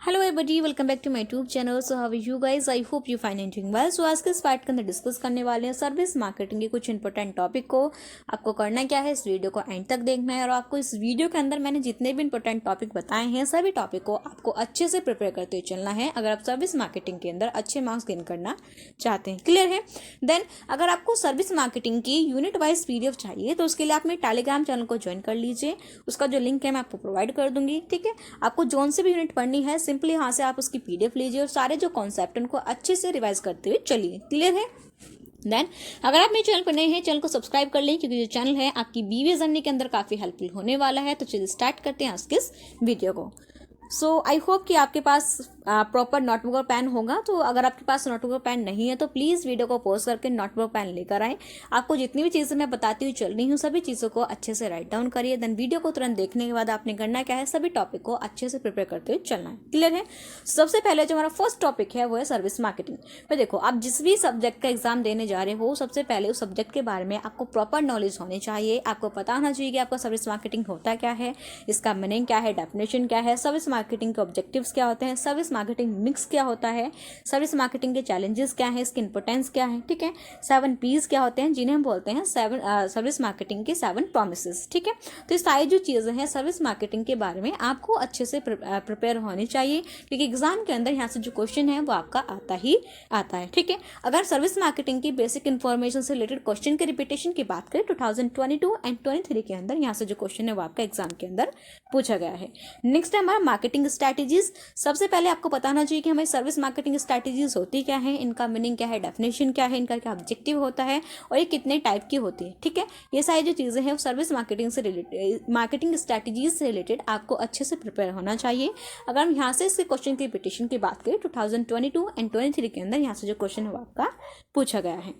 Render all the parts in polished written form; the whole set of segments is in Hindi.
Hello everybody, welcome back to my YouTube channel. So how are you guys? I hope you fine and doing well. So आज के इस पार्ट के अंदर डिस्कस करने वाले हैं सर्विस मार्केटिंग के कुछ इंपॉर्टेंट टॉपिक को। आपको करना क्या है, इस वीडियो को एंड तक देखना है और आपको इस वीडियो के अंदर मैंने जितने भी इंपॉर्टेंट टॉपिक बताए हैं सभी टॉपिक को आपको अच्छे से प्रिपेयर करते हुए चलना है अगर आप सर्विस मार्केटिंग के अंदर अच्छे मार्क्स गेन करना चाहते हैं। क्लियर है? देन अगर आपको सर्विस मार्केटिंग की यूनिट वाइज पीडीएफ चाहिए तो उसके लिए आप मेरे टेलीग्राम चैनल को ज्वाइन कर लीजिए। उसका जो लिंक है मैं आपको प्रोवाइड कर दूंगी। ठीक है, आपको जोन से भी यूनिट पढ़नी है, सिंपली यहाँ से आप उसकी पीडीएफ लीजिए और सारे जो कॉन्सेप्ट उनको अच्छे से रिवाइज करते हुए चलिए। क्लियर है? देन अगर आप मेरे चैनल पर नए हैं, चैनल को सब्सक्राइब कर लें क्योंकि जो चैनल है आपकी बीवी जर्नी के अंदर काफ़ी हेल्पफुल होने वाला है। तो चलिए स्टार्ट करते हैं आज के इस वीडियो को। सो आई होप कि आपके पास प्रॉपर नोटबुक और पेन होगा। तो अगर आपके पास नोटबुक और पेन नहीं है तो प्लीज़ वीडियो को पॉज करके नोटबुक और पेन लेकर आएँ। आपको जितनी भी चीज़ें मैं बताती हुई चल रही हूँ सभी चीज़ों को अच्छे से राइट डाउन करिए। देन वीडियो को तुरंत देखने के बाद आपने करना क्या है, सभी टॉपिक को अच्छे से प्रिपेयर करते हुए चलना है। क्लियर है? सबसे पहले जो हमारा फर्स्ट टॉपिक है वो है सर्विस मार्केटिंग। तो देखो, आप जिस भी सब्जेक्ट का एग्जाम देने जा रहे हो सबसे पहले उस सब्जेक्ट के बारे में आपको प्रॉपर नॉलेज होनी चाहिए। आपको पता होना चाहिए कि आपका सर्विस मार्केटिंग होता क्या है, इसका मीनिंग क्या है, डेफिनेशन क्या है, सर्विस मार्केटिंग के ऑब्जेक्टिव्स क्या होते हैं, सर्विस मार्केटिंग मिक्स क्या होता है, सर्विस मार्केटिंग के चैलेंजेस क्या है, इसकी इंपॉर्टेंस क्या है। ठीक है, 7 P's क्या होते हैं जिन्हें हम बोलते हैं सर्विस मार्केटिंग के 7 प्रॉमिसेस। ठीक है, तो ये सारी जो चीज़ें हैं सर्विस मार्केटिंग के बारे में आपको अच्छे से प्रिपेयर होनी चाहिए क्योंकि एग्जाम के अंदर यहाँ से जो क्वेश्चन है वो आपका आता ही आता है। ठीक है, अगर सर्विस मार्केटिंग की बेसिक इन्फॉर्मेशन से रिलेटेड क्वेश्चन के रिपीटेशन की बात करें 2022 एंड 23 के अंदर यहाँ से जो क्वेश्चन है वो आपका एग्जाम के अंदर पूछा गया है। नेक्स्ट है हमारा मार्केटिंग स्ट्रैटेजीज। सबसे पहले आपको पता होना चाहिए कि हमारी सर्विस मार्केटिंग स्ट्रैटेजीज होती क्या है, इनका मीनिंग क्या है, डेफिनेशन क्या है, इनका क्या ऑब्जेक्टिव होता है और ये कितने टाइप की होती है। ठीक है, ये सारी जो चीज़ें हैं वो सर्विस मार्केटिंग से रिलेटेड, मार्केटिंग स्ट्रैटेजीज से रिलेटेड आपको अच्छे से प्रिपेयर होना चाहिए। अगर हम यहाँ से इसके क्वेश्चन की रिपीटेशन की बात करें 2022 एंड 23 के अंदर यहाँ से जो क्वेश्चन है वो आपका पूछा गया है।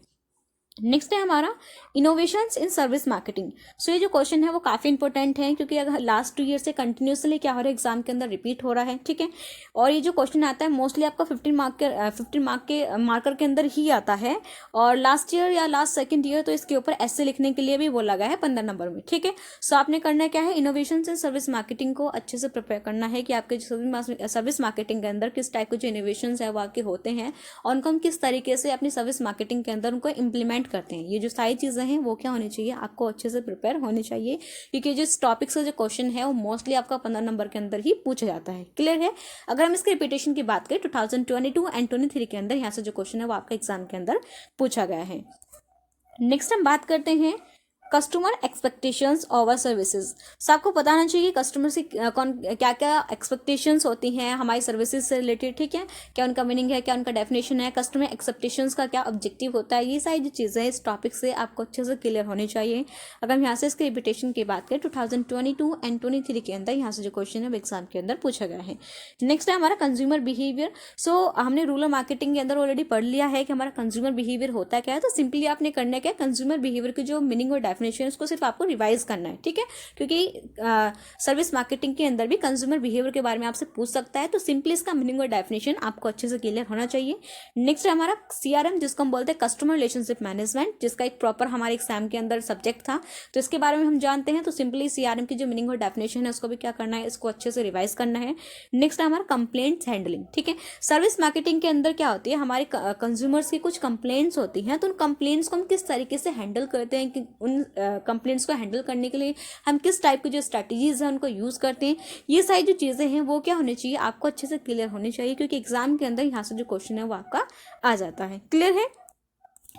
नेक्स्ट है हमारा इनोवेशंस इन सर्विस मार्केटिंग। सो ये जो क्वेश्चन है वो काफ़ी इंपॉर्टेंट है क्योंकि अगर लास्ट 2 ईयर से कंटिन्यूसली क्या हो रहा है, एग्जाम के अंदर रिपीट हो रहा है। ठीक है, और ये जो क्वेश्चन आता है मोस्टली आपका 15 मार्क के मार्कर के अंदर ही आता है और लास्ट ईयर या लास्ट सेकंड ईयर तो इसके ऊपर ऐसे लिखने के लिए भी वो लगा है 15 नंबर में। ठीक है, सो आपने करना क्या है, इनोवेशंस इन सर्विस मार्केटिंग को अच्छे से प्रिपेयर करना है कि आपके सर्विस मार्केटिंग के अंदर किस टाइप के जो इनोवेशंस है वो आपके होते हैं और उनको हम किस तरीके से अपनी सर्विस मार्केटिंग के अंदर उनको इम्प्लीमेंट करते हैं। ये जो सारी चीज़ें हैं वो क्या होनी चाहिए, आपको अच्छे से प्रिपेयर होनी चाहिए क्योंकि जो इस टॉपिक से जो क्वेश्चन है वो मोस्टली आपका 15 नंबर के अंदर ही पूछा जाता है। क्लियर है? अगर हम इसके रिपीटेशन की बात करें 2022 एंड 23 के अंदर यहाँ से जो क्वेश्चन है वो आपका एग्जाम के अंदर पूछा गया है। नेक्स्ट हम बात करते हैं कस्टमर एक्सपेक्टेशंस ओवर सर्विसेज। सो आपको पता होना चाहिए कस्टमर से क्या क्या एक्सपेक्टेशंस होती हैं हमारी सर्विसेज से रिलेटेड। ठीक है, क्या उनका मीनिंग है, क्या उनका डेफिनेशन है, कस्टमर एक्सपेक्टेशंस का क्या ऑब्जेक्टिव होता है। ये सारी जो चीज़ें इस टॉपिक से आपको अच्छे से क्लियर होनी चाहिए। अगर हम यहाँ से इसके रिपीटेशन की बात करें 2022 एंड 23 के अंदर यहाँ से जो क्वेश्चन है वो एग्जाम के अंदर पूछा गया है। नेक्स्ट है हमारा कंज्यूमर बिहेवियर। सो हमने रूरल मार्केटिंग के अंदर ऑलरेडी पढ़ लिया है कि हमारा कंज्यूमर बिहेवियर होता क्या है। तो सिंपली आपने करना क्या है, कंज्यूमर बिहेवियर की जो मीनिंग और डेफिनेशन उसको सिर्फ आपको रिवाइज करना है। ठीक है, क्योंकि सर्विस मार्केटिंग के अंदर भी कंज्यूमर बिहेवियर के बारे में आपसे पूछ सकता है तो सिंपली इसका मीनिंग और डेफिनेशन आपको अच्छे से क्लियर होना चाहिए। नेक्स्ट है हमारा सीआरएम जिसको हम बोलते हैं कस्टमर रिलेशनशिप मैनेजमेंट, जिसका एक प्रॉपर हमारे एग्जाम के अंदर सब्जेक्ट था तो इसके बारे में हम जानते हैं। तो सिंपली सीआरएम की जो मीनिंग और डेफिनेशन है उसको भी क्या करना है, इसको अच्छे से रिवाइज करना है। नेक्स्ट है हमारा कंप्लेंट्स हैंडलिंग। ठीक है, सर्विस मार्केटिंग के अंदर क्या होती है, हमारे कंज्यूमर्स की कुछ कंप्लेंट्स होती हैं तो उन कंप्लेंट्स को हम किस तरीके से हैंडल करते हैं कि उन कंप्लेंट्स को हैंडल करने के लिए हम किस टाइप की जो स्ट्रैटेजीज हैं उनको यूज करते हैं। ये सारी जो चीजें हैं वो क्या होनी चाहिए, आपको अच्छे से क्लियर होनी चाहिए क्योंकि एग्जाम के अंदर यहाँ से जो क्वेश्चन है वो आपका आ जाता है। क्लियर है?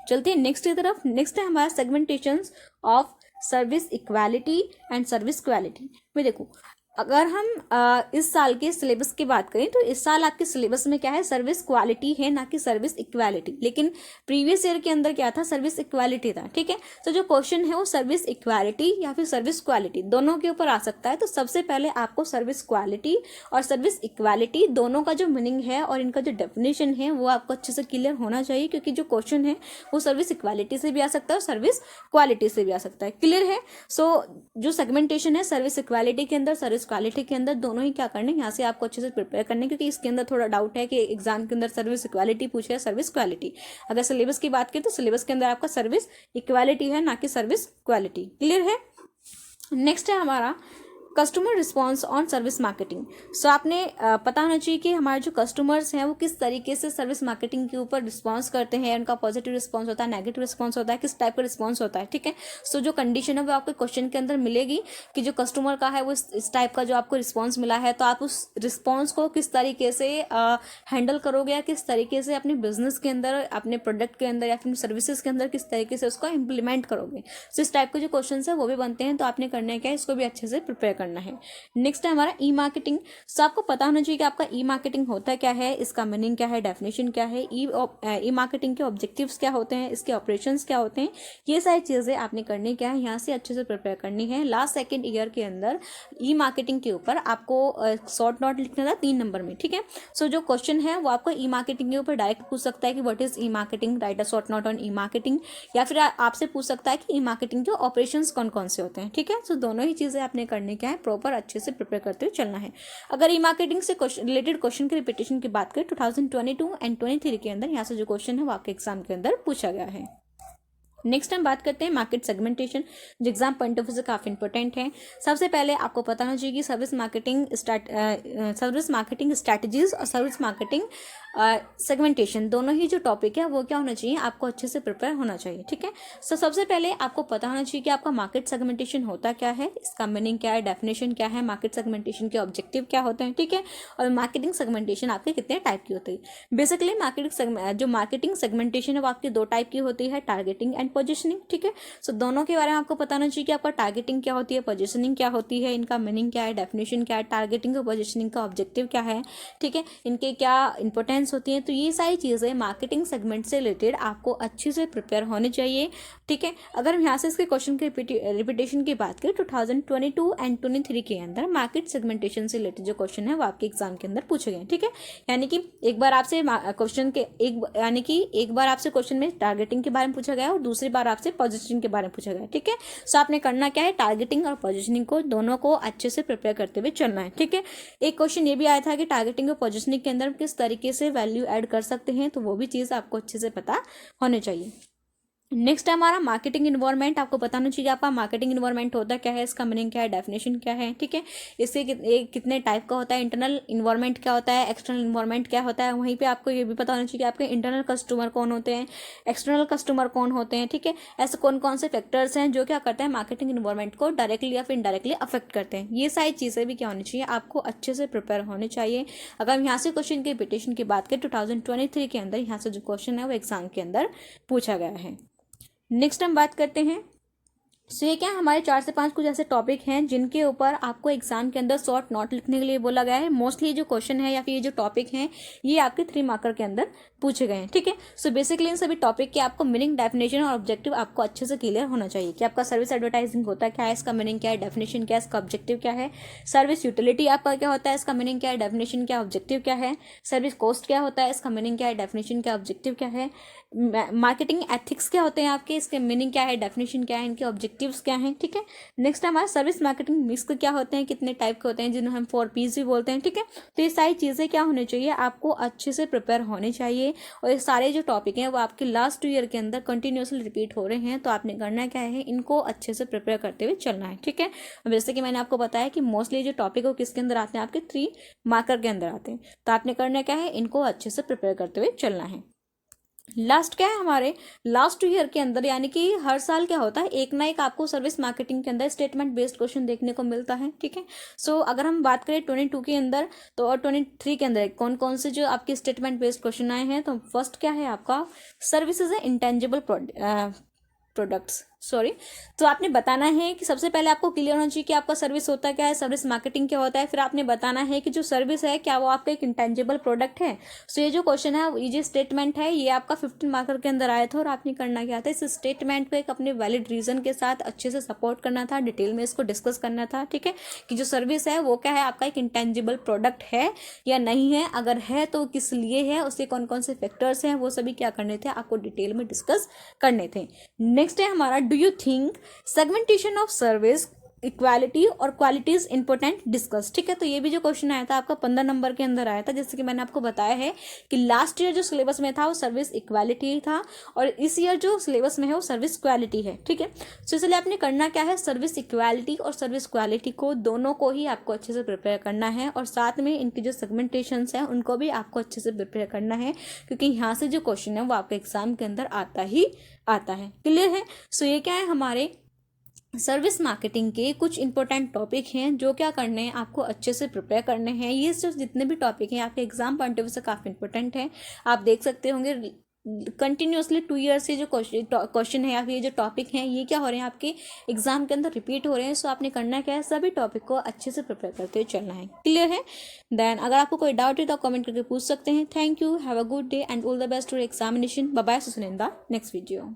चलते हैं नेक्स्ट की तरफ। नेक्स्ट है हमारा segmentation of service equality and service quality में। देखो, अगर हम इस साल के सिलेबस की बात करें तो इस साल आपके सिलेबस में क्या है, सर्विस क्वालिटी है ना कि सर्विस इक्वालिटी। लेकिन प्रीवियस ईयर के अंदर क्या था, सर्विस इक्वालिटी था। ठीक है, तो जो क्वेश्चन है वो सर्विस इक्वालिटी या फिर सर्विस क्वालिटी दोनों के ऊपर आ सकता है। तो सबसे पहले आपको सर्विस क्वालिटी और सर्विस इक्वालिटी दोनों का जो मीनिंग है और इनका जो डेफिनेशन है वो आपको अच्छे से क्लियर होना चाहिए क्योंकि जो क्वेश्चन है वो सर्विस इक्वालिटी से भी आ सकता है और सर्विस क्वालिटी से भी आ सकता है। क्लियर है? सो जो सेगमेंटेशन है सर्विस इक्वालिटी के अंदर, सर्विस क्वालिटी के अंदर, दोनों ही क्या करने यहाँ से आपको अच्छे से प्रिपेयर करने क्योंकि इसके अंदर थोड़ा डाउट है कि एग्जाम के अंदर सर्विस इक्वालिटी पूछे या सर्विस क्वालिटी। अगर सिलेबस की बात करें तो सिलेबस के अंदर आपका सर्विस इक्वालिटी है ना कि सर्विस क्वालिटी। क्लियर है? नेक्स्ट है हमारा customer response on service marketing. So आपने पता होना चाहिए कि हमारे जो कस्टमर्स हैं वो किस तरीके से सर्विस मार्केटिंग के ऊपर रिस्पॉन्स करते हैं, उनका पॉजिटिव रिस्पॉन्स होता है, नेगेटिव रिस्पॉन्स होता है, किस टाइप का रिस्पॉन्स होता है, ठीक है। सो जो कंडीशन है वो आपके क्वेश्चन के अंदर मिलेगी कि जो कस्टमर का है वो इस टाइप का जो आपको रिस्पॉन्स मिला है, तो आप उस रिस्पॉन्स को किस तरीके से हैंडल करोगे या किस तरीके से अपने बिजनेस के अंदर, अपने प्रोडक्ट के अंदर या फिर सर्विसेज के अंदर किस तरीके से उसको इम्प्लीमेंट करोगे। सो इस टाइप के जो क्वेश्चन है वो भी बनते हैं, तो आपने करना है क्या, इसको भी अच्छे से प्रिपेयर करना है। नेक्स्ट है हमारा ई मार्केटिंग। सो आपको पता होना चाहिए कि आपका ई मार्केटिंग होता क्या है, इसका मीनिंग क्या है, डेफिनेशन क्या है, ई मार्केटिंग के ऑब्जेक्टिव्स क्या होते हैं, इसके ऑपरेशंस क्या होते हैं, ये सारी चीज़ें आपने करनी क्या है, यहाँ से अच्छे से प्रिपेयर करनी है। लास्ट सेकेंड ईयर के अंदर ई मार्केटिंग के ऊपर आपको शॉर्ट नोट लिखना था 3 नंबर में, ठीक है। सो जो क्वेश्चन है वो आपको ई मार्केटिंग के ऊपर डायरेक्ट पूछ सकता है कि what is E marketing, right a short note on E marketing, या फिर आपसे पूछ सकता है कि ई मार्केटिंग के ऑपरेशंस कौन कौन से होते हैं, ठीक है। सो दोनों ही चीज़ें आपने करने क्या है, प्रॉपर अच्छे से प्रिपेयर करते हुए चलना है। अगर ई मार्केटिंग से रिलेटेड क्वेश्चन की रिपीटेशन की बात करें 2022 एंड 23 के अंदर, यहाँ से जो क्वेश्चन है वो आपके एग्जाम के अंदर पूछा गया है। नेक्स्ट हम बात करते हैं मार्केट सेगमेंटेशन, जो एग्जाम पॉइंट ऑफ व्यू से काफ़ी इंपॉर्टेंट है। सबसे पहले आपको पता होना चाहिए कि सर्विस मार्केटिंग स्ट्रैटेजीज और सर्विस मार्केटिंग सेगमेंटेशन दोनों ही जो टॉपिक है वो क्या होना चाहिए, आपको अच्छे से प्रिपेयर होना चाहिए, ठीक है। सो सबसे पहले आपको पता होना चाहिए कि आपका मार्केट सेगमेंटेशन होता क्या है, इसका मीनिंग क्या है, डेफिनेशन क्या है, मार्केट सेगमेंटेशन के ऑब्जेक्टिव क्या होते हैं, ठीक है, और मार्केटिंग सेगमेंटेशन आपके कितने टाइप की होती है। बेसिकली मार्केटिंग सेगमेंटेशन है वो आपकी 2 टाइप की होती है, टारगेटिंग एंड पोजिशनिंग, ठीक है। सो दोनों के बारे में आपको पता होना चाहिए कि आपका टारगेटिंग क्या होती है, पोजिशनिंग क्या होती है, इनका मीनिंग क्या है, डेफिनेशन क्या है, टारगेटिंग और पोजिशनिंग का ऑब्जेक्टिव क्या है, ठीक है, इनके क्या इंपॉर्टेंस होती है। तो ये सारी चीज़ें मार्केटिंग सेगमेंट से रिलेटेड आपको अच्छे से प्रिपेयर होने चाहिए, ठीक है। अगर हम यहाँ से इसके क्वेश्चन के रिपीटेशन की बात करें 2022 एंड 23 के अंदर मार्केट सेगमेंटेशन से रिलेटेड जो क्वेश्चन है वो आपके एग्जाम के अंदर पूछे गए, ठीक है। यानी कि एक बार आपसे क्वेश्चन में टारगेटिंग के बारे में पूछा गया और दूसरी बार आपसे पोजीशनिंग के बारे में पूछा गया, ठीक है। सो आपने करना क्या है, टारगेटिंग और पोजीशनिंग को दोनों को अच्छे से प्रिपेयर करते हुए चलना है, ठीक है। एक क्वेश्चन ये भी आया था कि टारगेटिंग और पोजीशनिंग के अंदर किस तरीके से वैल्यू ऐड कर सकते हैं, तो वो भी चीज़ आपको अच्छे से पता होनी चाहिए। नेक्स्ट है हमारा मार्केटिंग इन्वायरमेंट। आपको बताना चाहिए आपका मार्केटिंग इन्वायरमेंट होता क्या है, इसका मीनिंग क्या है, डेफिनेशन क्या है, ठीक है। इससे कितने टाइप का होता है, इंटरनल इन्वायरमेंट क्या होता है, एक्सटर्नल इन्वायरमेंट क्या होता है। वहीं पे आपको ये भी पता होना चाहिए कि आपके इंटरनल कस्टमर कौन होते हैं, एक्सटर्नल कस्टमर कौन होते हैं, ठीक है। ऐसे कौन कौन से फैक्टर्स हैं जो क्या करते हैं मार्केटिंग इन्वायरमेंट को डायरेक्टली या फिर इनडायरेक्टली अफेक्ट करते हैं। ये सारी चीज़ें भी क्या होनी चाहिए, आपको अच्छे से प्रिपेयर होने चाहिए। अगर हम यहाँ से क्वेश्चन की रिपीटेशन की बात करें 2023 के अंदर, यहाँ से जो क्वेश्चन है वो एग्जाम के अंदर पूछा गया है। नेक्स्ट हम बात करते हैं, सो ये क्या हमारे 4 से 5 कुछ ऐसे टॉपिक हैं जिनके ऊपर आपको एग्जाम के अंदर शॉर्ट नोट लिखने के लिए बोला गया है। मोस्टली जो क्वेश्चन है या फिर ये जो टॉपिक हैं ये आपके 3 मार्कर के अंदर पूछे गए हैं, ठीक है। सो बेसिकली इन सभी टॉपिक के आपको मीनिंग, डेफिनेशन और ऑब्जेक्टिव आपको अच्छे से क्लियर होना चाहिए कि आपका सर्विस एडवर्टाइजिंग होता क्या है, इसका मीनिंग क्या है, डेफिनेशन क्या है, इसका ऑब्जेक्टिव क्या है। सर्विस यूटिलिटी आपका क्या होता है, इसका मीनिंग क्या है, डेफिनेशन क्या, ऑब्जेक्टिव क्या है। सर्विस कॉस्ट क्या होता है, इसका मीनिंग क्या है, डेफिनेशन क्या, ऑब्जेक्टिव क्या है। मार्केटिंग एथिक्स क्या होते हैं आपके, इसके मीनिंग क्या है, डेफिनेशन क्या है, इनके ऑब्जेक्टिव्स क्या हैं, ठीक है। नेक्स्ट हमारा सर्विस मार्केटिंग मिक्स क्या होते हैं, कितने टाइप के होते हैं, जिन्हें हम 4Ps भी बोलते हैं, ठीक है। तो ये सारी चीज़ें क्या होनी चाहिए, आपको अच्छे से प्रिपेयर होने चाहिए। और ये सारे जो टॉपिक हैं वो आपके लास्ट ईयर के अंदर कंटिन्यूसली रिपीट हो रहे हैं, तो आपने करना क्या है, इनको अच्छे से प्रिपेयर करते हुए चलना है, ठीक है। जैसे कि मैंने आपको बताया कि मोस्टली जो टॉपिक है किसके अंदर आते हैं, आपके 3 मार्कर के अंदर आते हैं, तो आपने करना क्या है, इनको अच्छे से प्रिपेयर करते हुए चलना है। लास्ट क्या है हमारे लास्ट ईयर के अंदर, यानी कि हर साल क्या होता है, एक ना एक आपको सर्विस मार्केटिंग के अंदर स्टेटमेंट बेस्ड क्वेश्चन देखने को मिलता है, ठीक है। सो अगर हम बात करें 22 के अंदर तो और 23 के अंदर कौन कौन से जो आपके स्टेटमेंट बेस्ड क्वेश्चन आए हैं, तो फर्स्ट क्या है आपका, सर्विसेज है इंटेंजिबल प्रोडक्ट्स, तो आपने बताना है कि सबसे पहले आपको क्लियर होना चाहिए कि आपका सर्विस होता क्या है, सर्विस मार्केटिंग क्या होता है। फिर आपने बताना है कि जो सर्विस है क्या वो आपका एक इंटेंजिबल प्रोडक्ट है। सो ये जो क्वेश्चन है, ये जो स्टेटमेंट है, ये आपका 15 मार्कर के अंदर आया था और आपने करना क्या था, इस स्टेटमेंट को एक अपने वैलिड रीजन के साथ अच्छे से सपोर्ट करना था, डिटेल में इसको डिस्कस करना था, ठीक है, कि जो सर्विस है वो क्या है, आपका एक इंटेंजिबल प्रोडक्ट है या नहीं है, अगर है तो किस लिए है, उसके कौन कौन से फैक्टर्स हैं, वो सभी क्या करने थे, आपको डिटेल में डिस्कस करने थे। नेक्स्ट है हमारा, do you think segmentation of service equality और क्वालिटीज इंपॉर्टेंट डिस्कस। ठीक है, तो ये भी जो क्वेश्चन आया था आपका 15 नंबर के अंदर आया था, जैसे कि मैंने आपको बताया है कि लास्ट ईयर जो सिलेबस में था वो सर्विस इक्वालिटी था और इस ईयर जो सिलेबस में है वो सर्विस क्वालिटी है। ठीक है, तो इसलिए आपने करना क्या है, सर्विस इक्वालिटी और सर्विस क्वालिटी को दोनों को ही आपको अच्छे से प्रिपेयर करना है और साथ में इनकी जो सेगमेंटेशंस हैं उनको भी आपको अच्छे से प्रिपेयर करना है, क्योंकि यहाँ से जो क्वेश्चन है वो आपके एग्जाम के अंदर आता ही आता है। क्लियर है? सो ये क्या है, हमारे सर्विस मार्केटिंग के कुछ इंपॉर्टेंट टॉपिक हैं जो क्या करने हैं, आपको अच्छे से प्रिपेयर करने हैं। ये जो जितने भी टॉपिक हैं आपके एग्जाम पॉइंट ऑफ व्यू से काफ़ी इंपॉर्टेंट है। आप देख सकते होंगे कंटिन्यूसली 2 ईयर से जो क्वेश्चन है या फिर ये जो टॉपिक हैं ये क्या हो रहे हैं, आपके एग्जाम के अंदर रिपीट हो रहे हैं। सो आपने करना क्या है, सभी टॉपिक को अच्छे से प्रिपेयर करते हुए चलना है। क्लियर है? देन अगर आपको कोई डाउट है तो कमेंट करके पूछ सकते हैं। Thank you, have a good day and all the best to examination. Bye bye, see you in the next video.